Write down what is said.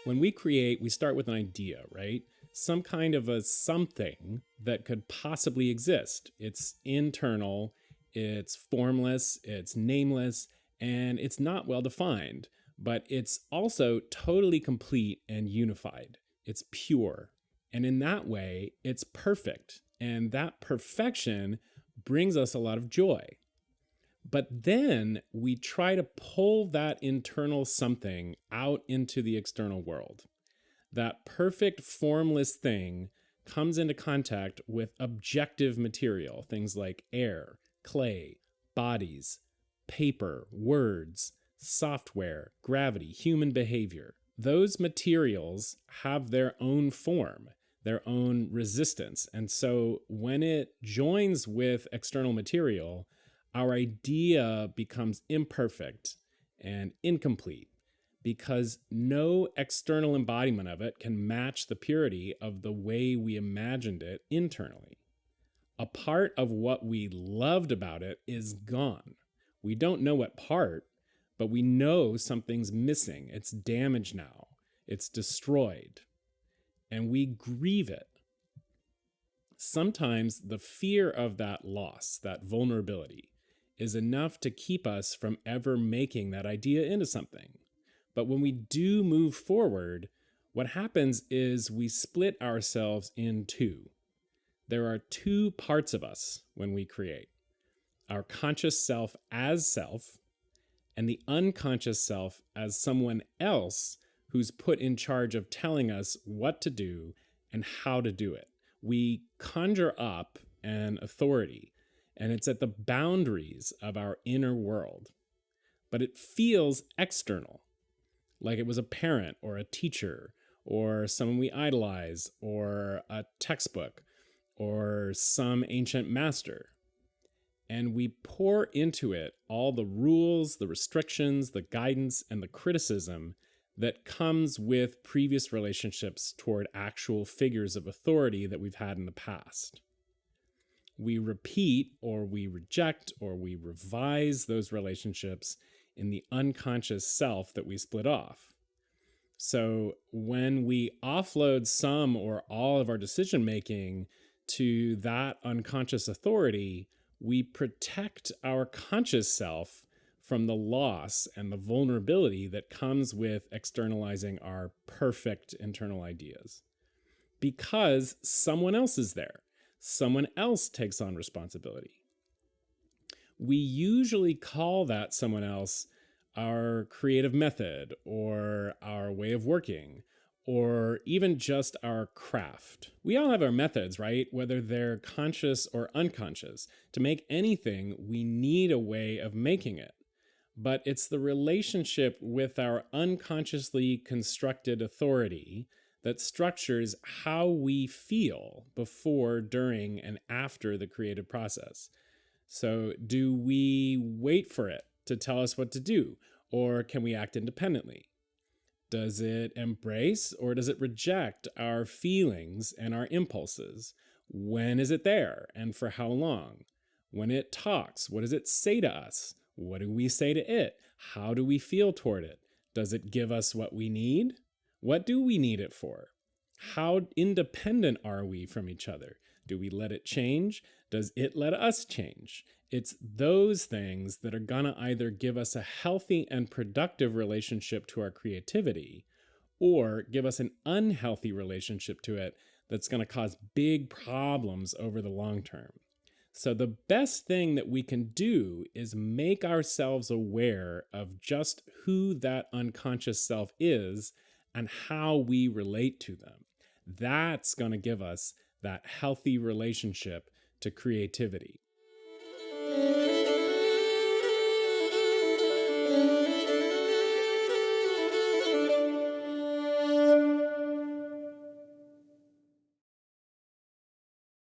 When we create, we start with an idea, right? Some kind of a something that could possibly exist. It's internal, it's formless, it's nameless, and it's not well defined, but it's also totally complete and unified. It's pure. And in that way, it's perfect. And that perfection brings us a lot of joy. But then we try to pull that internal something out into the external world. That perfect formless thing comes into contact with objective material, things like air, clay, bodies, paper, words, software, gravity, human behavior. Those materials have their own form, their own resistance. And so when it joins with external material, our idea becomes imperfect and incomplete because no external embodiment of it can match the purity of the way we imagined it internally. A part of what we loved about it is gone. We don't know what part, but we know something's missing. It's damaged now. It's destroyed. And we grieve it. Sometimes the fear of that loss, that vulnerability, is enough to keep us from ever making that idea into something. But when we do move forward, what happens is we split ourselves in two. There are two parts of us when we create: our conscious self as self, and the unconscious self as someone else who's put in charge of telling us what to do and how to do it. We conjure up an authority, and it's at the boundaries of our inner world. But it feels external, like it was a parent or a teacher or someone we idolize or a textbook or some ancient master. And we pour into it all the rules, the restrictions, the guidance, and the criticism that comes with previous relationships toward actual figures of authority that we've had in the past. We repeat or we reject or we revise those relationships in the unconscious self that we split off. So when we offload some or all of our decision making to that unconscious authority, we protect our conscious self from the loss and the vulnerability that comes with externalizing our perfect internal ideas. Because someone else is there. Someone else takes on responsibility. We usually call that someone else our creative method or our way of working, or even just our craft. We all have our methods, right? Whether they're conscious or unconscious. To make anything, we need a way of making it. But it's the relationship with our unconsciously constructed authority that structures how we feel before, during, and after the creative process. So do we wait for it to tell us what to do, or can we act independently? Does it embrace or does it reject our feelings and our impulses? When is it there and for how long? When it talks, what does it say to us? What do we say to it? How do we feel toward it? Does it give us what we need? What do we need it for? How independent are we from each other? Do we let it change? Does it let us change? It's those things that are gonna either give us a healthy and productive relationship to our creativity or give us an unhealthy relationship to it that's gonna cause big problems over the long term. So the best thing that we can do is make ourselves aware of just who that unconscious self is and how we relate to them. That's going to give us that healthy relationship to creativity.